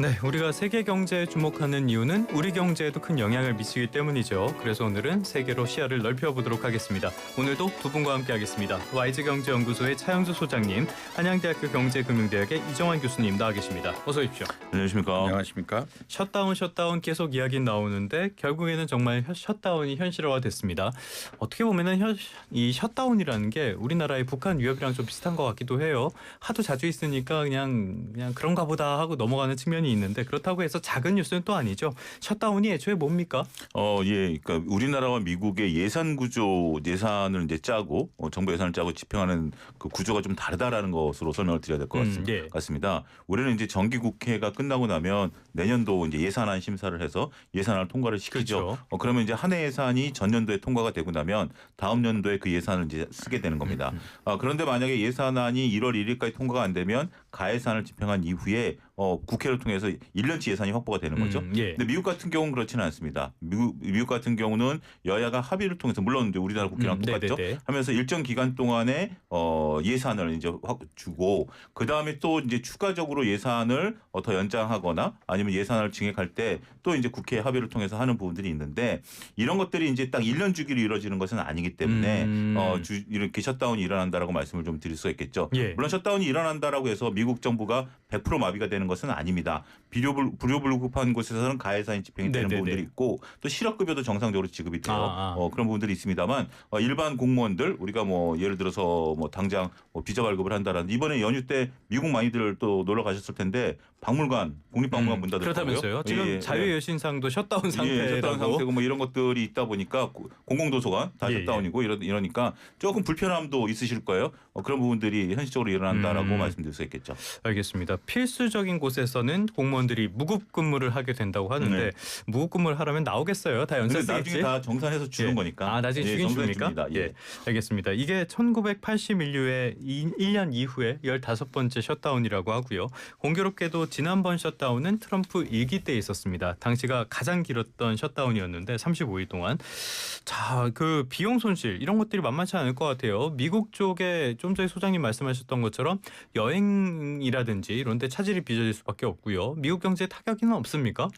네, 우리가 세계 경제에 주목하는 이유는 우리 경제에도 큰 영향을 미치기 때문이죠. 그래서 오늘은 세계로 시야를 넓혀보도록 하겠습니다. 오늘도 두 분과 함께하겠습니다. YG경제연구소의 차영주 소장님, 한양대학교 경제금융대학의 이정환 교수님 나와 계십니다. 어서 오십시오. 안녕하십니까. 안녕하십니까. 셧다운 계속 이야기 나오는데 결국에는 정말 셧다운이 현실화됐습니다. 어떻게 보면은 이 셧다운이라는 게 우리나라의 북한 위협이랑 좀 비슷한 것 같기도 해요. 하도 자주 있으니까 그냥 그런가 보다 하고 넘어가는 측면이 있는데 그렇다고 해서 작은 뉴스는 또 아니죠. 셧다운이 애초에 뭡니까? 그러니까 우리나라와 미국의 예산 구조, 예산을 이제 짜고 정부 예산을 짜고 집행하는 그 구조가 좀 다르다라는 것으로 설명을 드려야 될 것 같습니다. 올해는 이제 정기 국회가 끝나고 나면 내년도 이제 예산안 심사를 해서 예산안을 통과를 시키죠. 그렇죠. 그러면 이제 한 해 예산이 전년도에 통과가 되고 나면 다음 년도에 그 예산을 이제 쓰게 되는 겁니다. 그런데 만약에 예산안이 1월 1일까지 통과가 안 되면 가예산을 집행한 이후에 국회를 통해서 1년치 예산이 확보가 되는 거죠. 근데 미국 같은 경우는 그렇지는 않습니다. 미국 같은 경우는 여야가 합의를 통해서 물론 이제 우리나라 국회랑 똑같죠. 하면서 일정 기간 동안에 예산을 이제 확 주고 그 다음에 또 이제 추가적으로 예산을 더 연장하거나 아니면 예산을 증액할 때 또 이제 국회 합의를 통해서 하는 부분들이 있는데 이런 것들이 이제 딱 1년 주기로 이루어지는 것은 아니기 때문에 이렇게 셧다운이 일어난다라고 말씀을 좀 드릴 수가 있겠죠. 물론 셧다운이 일어난다라고 해서 미국 정부가 100% 마비가 되는 것은 아닙니다. 불효불급한 곳에서는 가해산이 집행이 되는 부분들이 있고 또 실업급여도 정상적으로 지급이 돼요. 그런 부분들이 있습니다만 일반 공무원들 우리가 뭐 예를 들어서 뭐 당장 비자 발급을 한다라는 이번에 연휴 때 미국 많이들 또 놀러 가셨을 텐데 박물관 국립박물관 문 닫을 거고요. 그렇다면서요. 지금 자유여신상도 셧다운 상태라고. 셧다운 상태고 뭐 이런 것들이 있다 보니까 공공도서관 다 셧다운이고 이러니까 조금 불편함도 있으실 거예요. 그런 부분들이 현실적으로 일어난다라고 말씀드릴 수 있겠죠. 알겠습니다. 필수적인 곳에서는 공무원들이 무급 근무를 하게 된다고 하는데 무급 근무를 하려면 나오겠어요. 다 연세 쓰겠지. 나중에 다 정산해서 주는 거니까. 나중에 주긴 줍니까? 알겠습니다. 이게 1981년에 1년 이후에 15번째 셧다운이라고 하고요. 공교롭게도 지난번 셧다운은 트럼프 1기 때 있었습니다. 당시가 가장 길었던 셧다운이었는데 35일 동안. 자, 그 비용 손실 이런 것들이 만만치 않을 것 같아요. 미국 쪽에 좀 전에 소장님 말씀하셨던 것처럼 여행이라든지 이런 데 차질이 빚어질 수밖에 없고요. 미국 경제에 타격은 없습니까?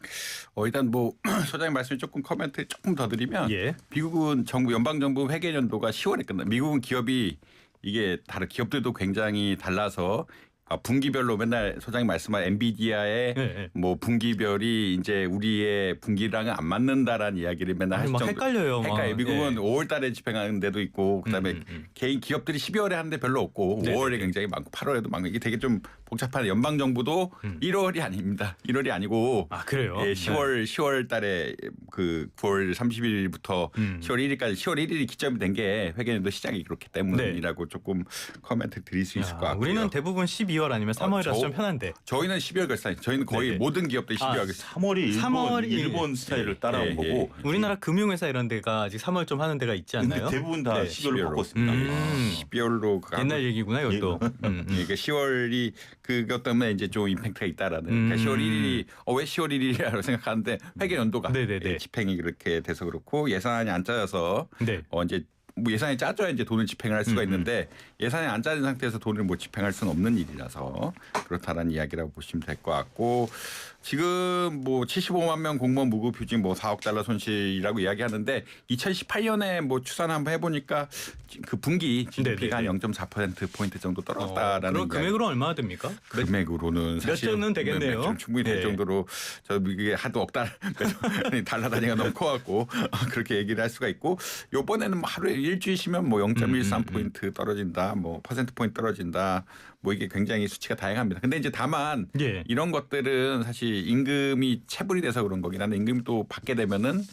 일단 뭐 소장님 말씀에 조금 코멘트 조금 더 드리면 미국은 연방정부 회계연도가 10월에 끝나. 미국은 기업이 이게 다른 기업들도 굉장히 달라서 분기별로 맨날 소장님 말씀한 엔비디아의 뭐 분기별이 이제 우리의 분기랑은 안 맞는다라는 이야기를 맨날 하시죠. 헷갈려요. 미국은 5월 달에 집행하는 데도 있고 그다음에 개인 기업들이 12월에 하는데 별로 없고 5월에 굉장히 많고 8월에도 많고 이게 되게 좀 복잡한 연방 정부도 1월이 아닙니다. 1월이 아니고 그래요? 10월 달에 그 9월 30일부터 10월 1일까지 10월 1일이 기점이 된 게 회계연도 시작이 그렇기 때문이라고 조금 코멘트 드릴 수 있을 것 같고요. 우리는 대부분 12월 아니면 3월이라서 좀 편한데. 저희는 12월 결산. 저희는 거의 모든 기업들이 12월 결산. 3월이 일본 스타일을 따라온 거고. 우리나라 금융회사 이런 데가 아직 3월 좀 하는 데가 있지 않나요? 근데 대부분 다 12월로 바꿨습니다. 12월로 옛날 얘기구나 이것도. 그러니까 10월이 그것 때문에 이제 좀 임팩트가 있다라는. 그러니까 10월 1일이 왜 10월 1일이라고 생각하는데 회계 연도가 집행이 그렇게 돼서 그렇고 예산안이 안 짜져서 이제 뭐 예산이 짜줘야 이제 돈을 집행을 할 수가 있는데 예산이 안 짜진 상태에서 돈을 못 집행할 수는 없는 일이라서 그렇다는 이야기라고 보시면 될 것 같고 지금 뭐 75만 명 공무원 무급 휴직 뭐 4억 달러 손실이라고 이야기하는데 2018년에 뭐 추산 한번 해보니까 그 분기 GDP가 한 0.4% 포인트 정도 떨어졌다라는. 그럼 금액으로 얼마나 됩니까? 금액으로는 사실 몇 조는 되겠네요. 충분히 될 정도로 저 이게 하도 억 달러 단위가 너무 커갖고 그렇게 얘기를 할 수가 있고 이번에는 뭐 하루에 일주일 쉬면 뭐 0.13포인트 떨어진다, 뭐 퍼센트 포인트 떨어진다, 뭐 이게 굉장히 수치가 다양합니다. 근데 이제 다만 이런 것들은 사실 임금이 체불이 돼서 그런 거긴 한데 임금이 또 받게 되면은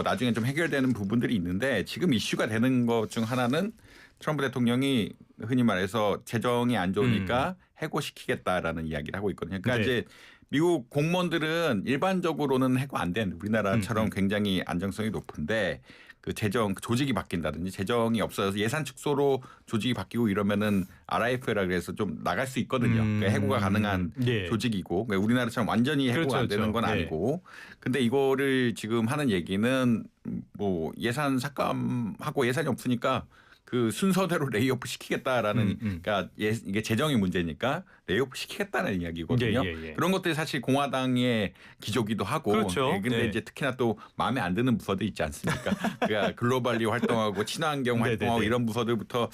나중에 좀 해결되는 부분들이 있는데 지금 이슈가 되는 것 중 하나는 트럼프 대통령이 흔히 말해서 재정이 안 좋으니까 해고시키겠다라는 이야기를 하고 있거든요. 그러니까 이제 미국 공무원들은 일반적으로는 해고 안 된 우리나라처럼 굉장히 안정성이 높은데 그 재정 조직이 바뀐다든지 재정이 없어져서 예산 축소로 조직이 바뀌고 이러면은 RIF라 그래서 좀 나갈 수 있거든요. 그러니까 해고가 가능한 조직이고 그러니까 우리나라처럼 완전히 해고가 안 되는 건 아니고 근데 이거를 지금 하는 얘기는 뭐 예산 삭감하고 예산이 없으니까 그 순서대로 레이오프 시키겠다라는 그러니까 이게 재정의 문제니까 레이오프 시키겠다는 이야기거든요. 예. 그런 것들이 사실 공화당의 기조기도 하고 그렇죠. 근데 네. 이제 특히나 또 마음에 안 드는 부서들 있지 않습니까? 그러니까 글로벌리 활동하고 친환경 활동하고 네네네. 이런 부서들부터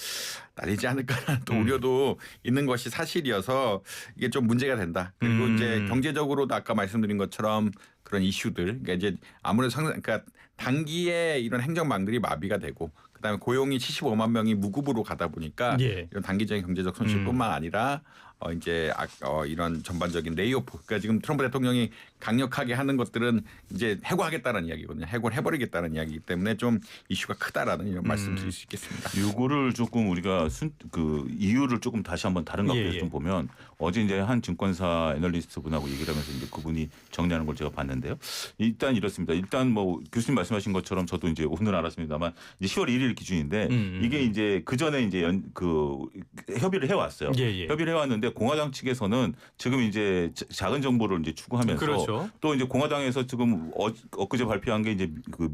날리지 않을까라는 또 우려도 있는 것이 사실이어서 이게 좀 문제가 된다. 그리고 이제 경제적으로도 아까 말씀드린 것처럼 그런 이슈들, 그러니까 이제 아무래도 그러니까 단기에 이런 행정망들이 마비가 되고, 그다음에 고용이 75만 명이 무급으로 가다 보니까 예. 이런 단기적인 경제적 손실뿐만 아니라 이제 이런 전반적인 레이오프, 그러니까 지금 트럼프 대통령이 강력하게 하는 것들은 이제 해고하겠다는 이야기거든요. 해고를 해버리겠다는 이야기이기 때문에 좀 이슈가 크다라는 이런 말씀드릴 수 있겠습니다. 요거를 조금 우리가 그 이유를 조금 다시 한번 다른 각도에서 예. 좀 보면 어제 이제 한 증권사 애널리스트 분하고 얘기를 하면서 이제 그분이 정리하는 걸 제가 봤는데요. 일단 이렇습니다. 일단 뭐 교수님 말씀하신 것처럼 저도 이제 오늘 알았습니다만 이제 10월 1일 기준인데 이게 이제 그 전에 이제 그 협의를 해왔어요. 예. 협의를 해왔는데 공화당 측에서는 지금 이제 작은 정보를 이제 추구하면서 그렇죠. 또 이제 공화당에서 지금 엊그제 발표한 게 이제 그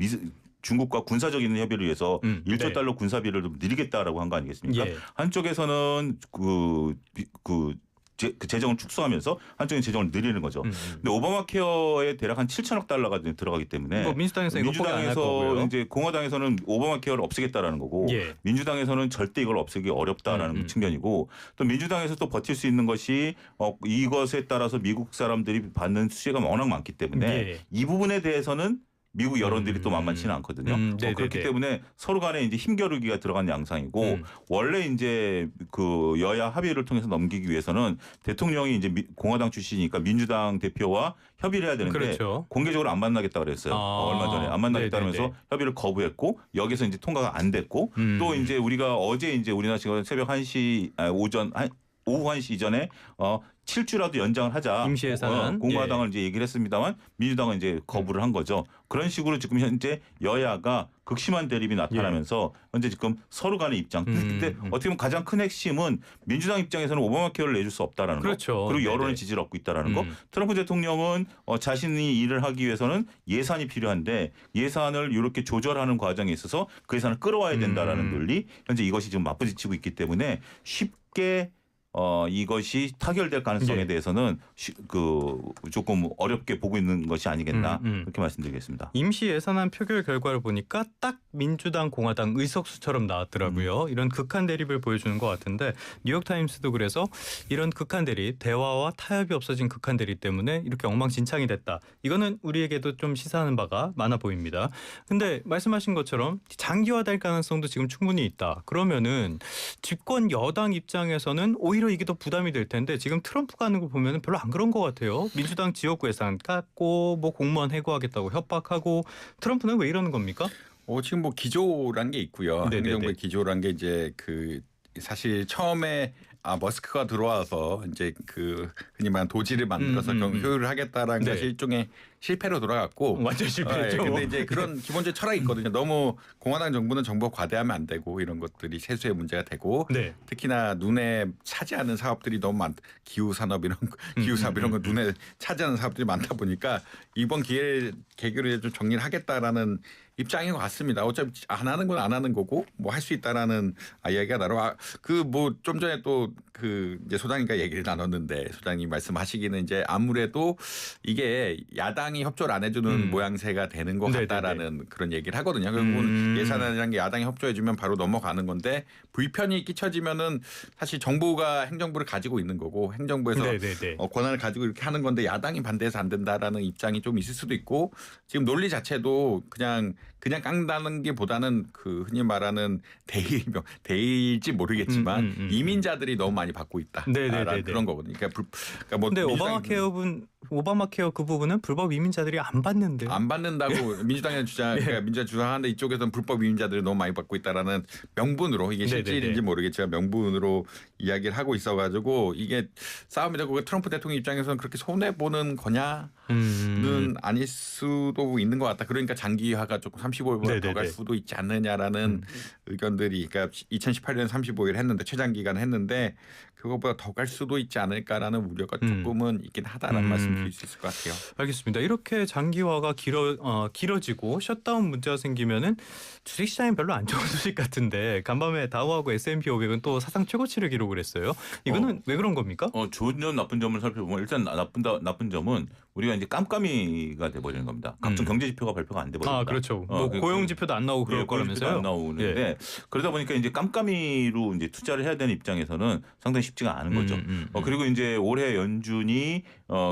중국과 군사적인 협의를 위해서 1조 네. 달러 군사비를 좀 늘리겠다라고 한 거 아니겠습니까? 예. 한쪽에서는 그 재정을 축소하면서 한쪽은 재정을 늘리는 거죠. 근데 오바마 케어에 대략 한 7천억 달러가 들어가기 때문에 뭐 민주당에서 이거 포기 안할 거고요. 민주당에서 이제 공화당에서는 오바마 케어를 없애겠다라는 거고 예. 민주당에서는 절대 이걸 없애기 어렵다라는 측면이고 또 민주당에서 또 버틸 수 있는 것이 이것에 따라서 미국 사람들이 받는 수혜가 워낙 많기 때문에 예. 이 부분에 대해서는 미국 여론들이 또 만만치는 않거든요. 그렇기 때문에 서로 간에 이제 힘겨루기가 들어간 양상이고 원래 이제 그 여야 합의를 통해서 넘기기 위해서는 대통령이 이제 공화당 출신이니까 민주당 대표와 협의를 해야 되는데 그렇죠. 공개적으로 안 만나겠다 그랬어요. 얼마 전에 안 만나겠다 그러면서 협의를 거부했고 여기서 이제 통과가 안 됐고 또 이제 우리가 어제 이제 우리나라 시간 새벽 1시 오후 1시 이전에 7주라도 연장을 하자. 임시 예산안. 공화당을 이제 얘기를 했습니다만 민주당은 이제 거부를 한 거죠. 그런 식으로 지금 현재 여야가 극심한 대립이 나타나면서 현재 지금 서로 간의 입장. 근데 어떻게 보면 가장 큰 핵심은 민주당 입장에서는 오바마 케어를 내줄 수 없다라는 그렇죠. 거. 그리고 여론의 네네. 지지를 얻고 있다라는 거. 트럼프 대통령은 자신이 일을 하기 위해서는 예산이 필요한데 예산을 이렇게 조절하는 과정에 있어서 그 예산을 끌어와야 된다라는 논리. 현재 이것이 지금 맞부딪히고 있기 때문에 쉽게 이것이 타결될 가능성에 예. 대해서는 조금 어렵게 보고 있는 것이 아니겠나 그렇게 말씀드리겠습니다. 임시 예산안 표결 결과를 보니까 딱 민주당 공화당 의석수처럼 나왔더라고요. 이런 극한 대립을 보여주는 것 같은데 뉴욕타임스도 그래서 이런 극한 대립, 대화와 타협이 없어진 극한 대립 때문에 이렇게 엉망진창이 됐다. 이거는 우리에게도 좀 시사하는 바가 많아 보입니다. 근데 말씀하신 것처럼 장기화될 가능성도 지금 충분히 있다. 그러면은 집권 여당 입장에서는 오히려 이게 더 부담이 될 텐데 지금 트럼프가 하는 거 보면 별로 안 그런 것 같아요. 민주당 지역구 예산 깎고 뭐 공무원 해고하겠다고 협박하고 트럼프는 왜 이러는 겁니까? 지금 뭐 기조란 게 있고요. 네네네. 행정부의 기조란 게 이제 사실 처음에 머스크가 들어와서 이제 흔히 말하는 도지를 만들어서 효율을 하겠다라는 네. 것이 일종의 실패로 돌아갔고 완전 실패죠. 근데 이제 그런 기본적인 철학이 있거든요. 너무 공화당 정부는 정부가 과대하면 안 되고 이런 것들이 세수의 문제가 되고 네. 특히나 눈에 차지하는 사업들이 너무 기후 산업 이런 거 눈에 차지하는 사업들이 많다 보니까 이번 계기를 좀 정리를 하겠다라는 입장인 것 같습니다. 어차피 안 하는 건 안 하는 거고 뭐 할 수 있다라는 이야기가 나로 뭐 좀 전에 또 이제 소장님과 얘기를 나눴는데 소장님 말씀하시기는 이제 아무래도 이게 야당이 협조를 안 해주는 모양새가 되는 것 같다라는 그런 얘기를 하거든요. 결국은 예산안이라는 게 야당이 협조해주면 바로 넘어가는 건데 불편이 끼쳐지면은 사실 정부가 행정부를 가지고 있는 거고 행정부에서 권한을 가지고 이렇게 하는 건데 야당이 반대해서 안 된다라는 입장이 좀 있을 수도 있고 지금 논리 자체도 그냥 깐다는 게 보다는 흔히 말하는 대의일지 모르겠지만 이민자들이 너무 많이 받고 있다. 그런 거거든요. 그러니까 뭐 근데 오바마 케어 그 부분은 불법 이민자들이 안 받는데. 안 받는다고 민주당의 그러니까 민주당 주장하는데 이쪽에서는 불법 이민자들이 너무 많이 받고 있다라는 명분으로 이게 실질인지 모르겠지만 명분으로 이야기를 하고 있어가지고 이게 싸움이 되고 트럼프 대통령 입장에서는 그렇게 손해 보는 거냐는 아닐 수도 있는 것 같다. 그러니까 장기화가 조금 35일보다 더 갈 네네네. 수도 있지 않느냐라는 의견들이 그러니까 2018년 35일 했는데 최장 기간 했는데 그거보다 더 갈 수도 있지 않을까라는 우려가 조금은 있긴 하다라는 말씀 드릴 수 있을 것 같아요. 알겠습니다. 이렇게 장기화가 길어지고 셧다운 문제가 생기면은 주식시장이 별로 안 좋은 소식 같은데 간밤에 다우하고 S&P 500은 또 사상 최고치를 기록을 했어요. 이거는 왜 그런 겁니까? 좋은 점 나쁜 점을 살펴보면 일단 나쁜 점은 우리가 이제 깜깜이가 돼버리는 겁니다. 각종 경제 지표가 발표가 안 돼버립니다. 아 그렇죠. 뭐 고용 지표도 안 나오고 그럴 거라면서요. 안 나오는데 그러다 보니까 이제 깜깜이로 이제 투자를 해야 되는 입장에서는 상당히 쉽지가 않은 거죠. 그리고 이제 올해 연준이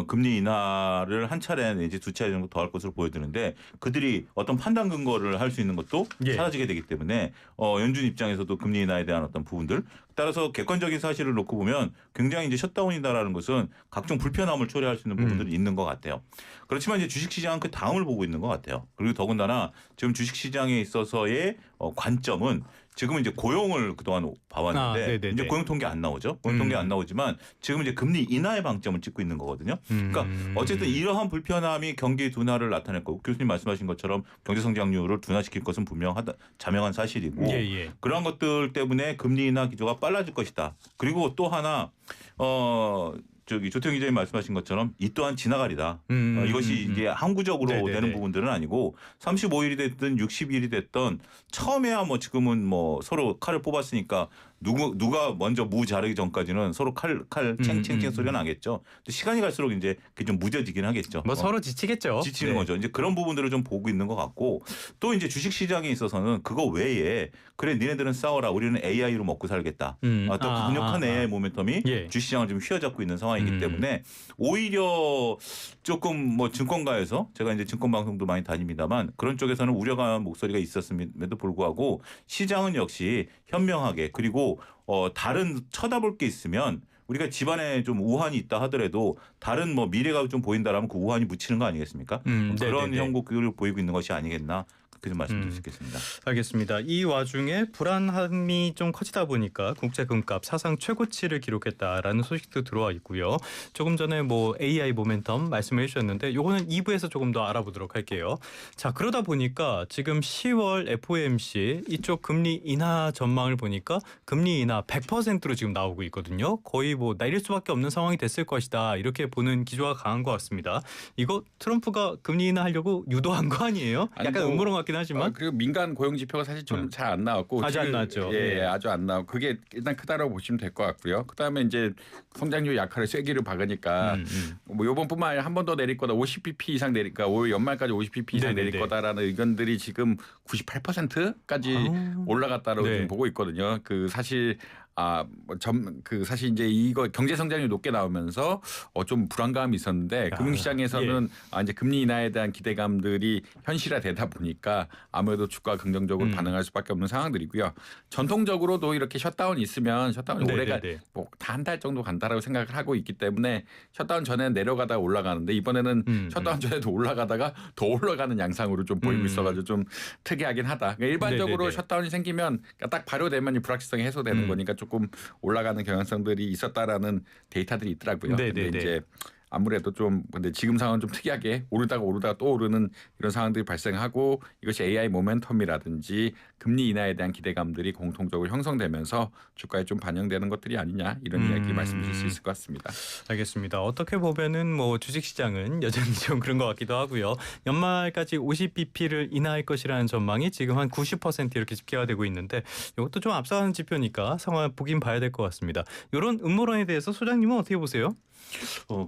금리 인하를 한 차례 내지 두 차례 정도 더 할 것으로 보여지는데 그들이 어떤 판단 근거를 할 수 있는 것도 사라지게 되기 때문에 연준 입장에서도 금리 인하에 대한 어떤 부분들 따라서 객관적인 사실을 놓고 보면 굉장히 이제 셧다운이다라는 것은 각종 불편함을 초래할 수 있는 부분들이 있는 것 같아요. 그렇지만 이제 주식시장은 그 다음을 보고 있는 것 같아요. 그리고 더군다나 지금 주식시장에 있어서의 관점은 지금은 이제 고용을 그동안 봐왔는데 이제 고용 통계 안 나오죠. 고용 통계 안 나오지만 지금 이제 금리 인하의 방점을 찍고 있는 거거든요. 그러니까 어쨌든 이러한 불편함이 경기 둔화를 나타낼 거고 교수님 말씀하신 것처럼 경제 성장률을 둔화시킬 것은 자명한 사실이고 그러한 것들 때문에 금리 인하 기조가 빨라질 것이다. 그리고 또 하나 조태영 기자님 말씀하신 것처럼 이 또한 지나가리다. 이것이 이제 항구적으로 되는 부분들은 아니고 35일이 됐든 60일이 됐든 처음에야 뭐 지금은 뭐 서로 칼을 뽑았으니까 누가 먼저 무 자르기 전까지는 서로 칼 챙챙챙 소리가 나겠죠. 근데 시간이 갈수록 이제 그게 좀 무뎌지긴 하겠죠. 뭐 서로 지치겠죠. 지치는 거죠. 이제 그런 부분들을 좀 보고 있는 것 같고 또 이제 주식 시장에 있어서는 그거 외에 그래 니네들은 싸워라. 우리는 AI로 먹고 살겠다. 또 강력한 AI 모멘텀이 주식 시장을 좀 휘어잡고 있는 상황이기 때문에 오히려 조금 뭐 증권가에서 제가 이제 증권 방송도 많이 다닙니다만 그런 쪽에서는 우려가는 목소리가 있었음에도 불구하고 시장은 역시 현명하게 그리고 다른 쳐다볼 게 있으면 우리가 집안에 좀 우환이 있다 하더라도 다른 뭐 미래가 좀 보인다라면 그 우환이 묻히는 거 아니겠습니까? 그런 형국을 보이고 있는 것이 아니겠나. 그렇게 좀 말씀드릴 수 있겠습니다. 알겠습니다. 이 와중에 불안함이 좀 커지다 보니까 국제 금값 사상 최고치를 기록했다라는 소식도 들어와 있고요. 조금 전에 뭐 AI 모멘텀 말씀을 해주셨는데 이거는 2부에서 조금 더 알아보도록 할게요. 자 그러다 보니까 지금 10월 FOMC 이쪽 금리 인하 전망을 보니까 금리 인하 100%로 지금 나오고 있거든요. 거의 뭐 내릴 수밖에 없는 상황이 됐을 것이다. 이렇게 보는 기조가 강한 것 같습니다. 이거 트럼프가 금리 인하하려고 유도한 거 아니에요? 약간 음모론 같긴 하지만 그리고 민간 고용 지표가 사실 좀 잘 안 나왔고 아직 안 나왔죠. 아주 안 나오고 그게 일단 크다라고 보시면 될 것 같고요. 그다음에 이제 성장률 약화를 쐐기를 박으니까 뭐 이번뿐만 아니라 한 번 더 내릴 거다. 50bp 이상 내릴까. 올 연말까지 50bp 이상 내릴 거다라는 의견들이 지금 98%까지 올라갔다고 지금 보고 있거든요. 그 사실 사실 이제 이거 경제 성장률이 높게 나오면서 좀 불안감이 있었는데 금융시장에서는 이제 금리 인하에 대한 기대감들이 현실화되다 보니까 아무래도 주가가 긍정적으로 반응할 수밖에 없는 상황들이고요. 전통적으로도 이렇게 셧다운이 있으면 셧다운이 올해가 뭐 다 한 달 정도 간다라고 생각을 하고 있기 때문에 셧다운 전에는 내려가다가 올라가는데 이번에는 셧다운 전에도 올라가다가 더 올라가는 양상으로 좀 보이고 있어가지고 좀 특이하긴 하다. 그러니까 일반적으로 셧다운이 생기면 딱 발효되면 이 불확실성이 해소되는 거니까 조금 올라가는 경향성들이 있었다라는 데이터들이 있더라고요. 근데 이제 아무래도 좀 근데 지금 상황은 좀 특이하게 오르다가 또 오르는 이런 상황들이 발생하고 이것이 AI 모멘텀이라든지 금리 인하에 대한 기대감들이 공통적으로 형성되면서 주가에 좀 반영되는 것들이 아니냐 이런 이야기 말씀드릴 수 있을 것 같습니다. 알겠습니다. 어떻게 보면은 뭐 주식시장은 여전히 좀 그런 것 같기도 하고요. 연말까지 50bp를 인하할 것이라는 전망이 지금 한 90% 이렇게 집계가 되고 있는데 이것도 좀 앞서가는 지표니까 상황을 보긴 봐야 될 것 같습니다. 이런 음모론에 대해서 소장님은 어떻게 보세요?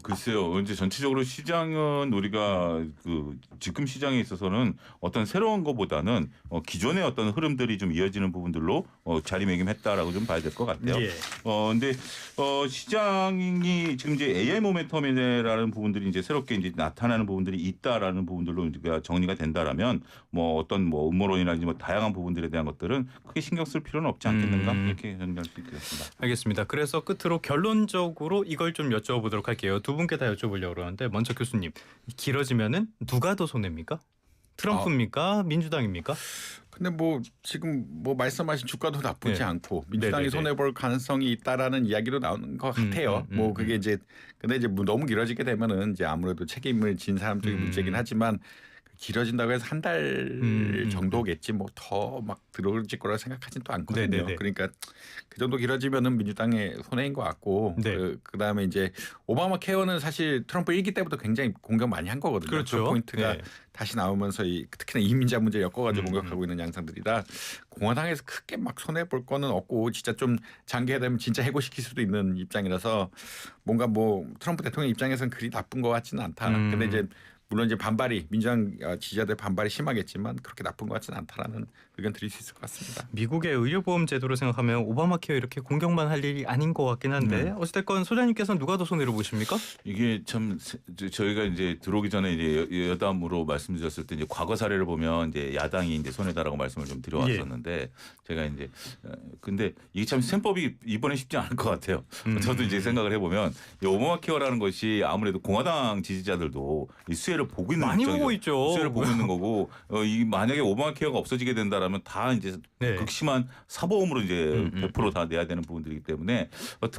글쎄요. 이제 전체적으로 시장은 우리가 그 지금 시장에 있어서는 어떤 새로운 것보다는 기존의 어떤 흐름들이 좀 이어지는 부분들로 자리매김했다라고 좀 봐야 될 것 같아요. 근데 시장이 지금 이제 AI 모멘텀이라는 부분들이 이제 새롭게 이제 나타나는 부분들이 있다라는 부분들로 우리가 정리가 된다라면 뭐 어떤 뭐 음모론이라든지 뭐 다양한 부분들에 대한 것들은 크게 신경 쓸 필요는 없지 않겠는가 이렇게 정리할 수 있겠습니다. 알겠습니다. 그래서 끝으로 결론적으로 이걸 좀 여쭤보도록 할게요. 두 분께 다 여쭤보려고 그러는데 먼저 교수님 길어지면은 누가 더 손해입니까? 트럼프입니까? 민주당입니까? 근데 뭐 지금 뭐 말씀하신 주가도 나쁘지 않고 민주당이 손해 볼 가능성이 있다라는 이야기도 나오는 것 같아요. 뭐 그게 이제 근데 이제 너무 길어지게 되면은 이제 아무래도 책임을 진 사람 쪽이 문제긴 하지만 길어진다고 해서 한 달 정도겠지 뭐 더 막 들어질 거라 생각하진 또 않거든요. 네네네. 그러니까 그 정도 길어지면은 민주당의 손해인 것 같고 네. 그다음에 이제 오바마 케어는 사실 트럼프 1기 때부터 굉장히 공격 많이 한 거거든요. 그렇죠. 그 포인트가 네. 다시 나오면서 특히나 이민자 문제 엮어가지고 음, 공격하고 있는 양상들이라 공화당에서 크게 막 손해 볼 거는 없고 진짜 좀 장기화되면 진짜 해고시킬 수도 있는 입장이라서 뭔가 뭐 트럼프 대통령 입장에서는 그리 나쁜 것 같지는 않다. 근데 이제 물론 이제 반발이 민주당 지지자들 반발이 심하겠지만 그렇게 나쁜 것 같지는 않다라는 의견 드릴 수 있을 것 같습니다. 미국의 의료보험 제도를 생각하면 오바마 케어 이렇게 공격만 할 일이 아닌 것 같긴 한데 어쨌든 소장님께서는 누가 더 손해를 보십니까? 이게 참 저희가 이제 들어오기 전에 이제 여담으로 말씀드렸을 때 이제 과거 사례를 보면 이제 야당이 이제 손해다라고 말씀을 좀 드려왔었는데 제가 이제 근데 이게 참 셈법이 이번에 쉽지 않을 것 같아요. 저도 이제 생각을 해보면 이 오바마 케어라는 것이 아무래도 공화당 지지자들도 이 수혜를 보고 있는 많이 입장이죠. 보고 있죠. 수혜를 보고 있는 거고 이 만약에 오바마 케어가 없어지게 된다라면 다 이제 네. 극심한 사보험으로 이제 100% 다 내야 되는 부분들이기 때문에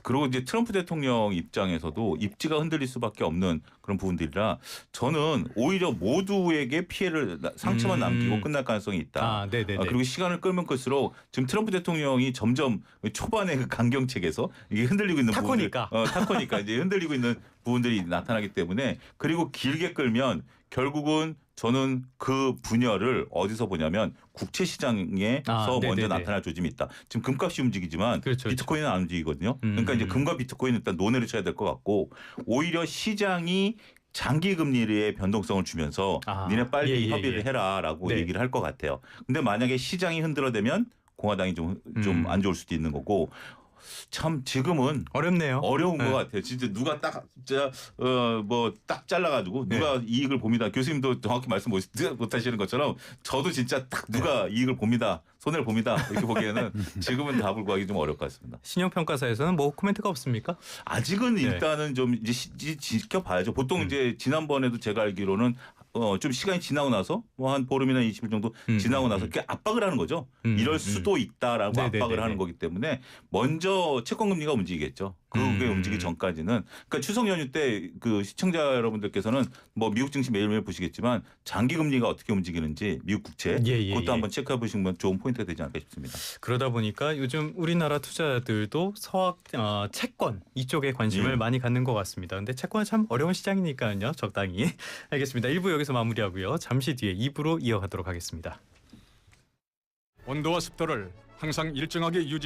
그리고 이제 트럼프 대통령 입장에서도 입지가 흔들릴 수밖에 없는 그런 부분들이라 저는 오히려 모두에게 피해를 상처만 남기고 끝날 가능성이 있다. 아, 네네네. 그리고 시간을 끌면 끌수록 지금 트럼프 대통령이 점점 초반에 그 강경책에서 이게 흔들리고 있는 타코니까. 타코니까 이제 흔들리고 있는 부분들이 나타나기 때문에 그리고 길게 끌면 결국은 저는 그 분열을 어디서 보냐면 국채 시장에서 먼저 네네네. 나타날 조짐이 있다. 지금 금값이 움직이지만 그렇죠, 비트코인은 안 움직이거든요. 그러니까 이제 금과 비트코인은 일단 논외를 쳐야 될 것 같고 오히려 시장이 장기 금리의 변동성을 주면서 니네 빨리 협의를 해라라고 네. 얘기를 할 것 같아요. 근데 만약에 시장이 흔들어대면 공화당이 좀 안 좋을 수도 있는 거고 참 지금은 어렵네요. 어려운 네. 것 같아요. 진짜 누가 딱 진짜 뭐 딱 잘라가지고 누가 이익을 봅니다. 교수님도 정확히 말씀 못하시는 것처럼 저도 진짜 딱 누가 이익을 봅니다. 손해를 봅니다. 이렇게 보기에는 지금은 답을 구하기 좀 어려울 것 같습니다. 신용평가사에서는 뭐 코멘트가 없습니까? 아직은 일단은 좀 이제 지켜봐야죠. 보통 이제 지난번에도 제가 알기로는 좀 시간이 지나고 나서 뭐 한 보름이나 20일 정도 지나고 나서 이렇게 압박을 하는 거죠. 이럴 수도 있다라고 네네네네. 압박을 하는 거기 때문에 먼저 채권 금리가 움직이겠죠. 그게 움직이기 전까지는 그러니까 추석 연휴 때 그 시청자 여러분들께서는 뭐 미국 증시 매일매일 보시겠지만 장기 금리가 어떻게 움직이는지 미국 국채 그것도 한번 체크해 보시면 좋은 포인트가 되지 않을까 싶습니다. 그러다 보니까 요즘 우리나라 투자자들도 채권 이쪽에 관심을 많이 갖는 것 같습니다. 근데 채권은 참 어려운 시장이니까요. 적당히. 알겠습니다. 1부 여기서 마무리하고요. 잠시 뒤에 2부로 이어가도록 하겠습니다. 온도와 습도를 항상 일정하게 유지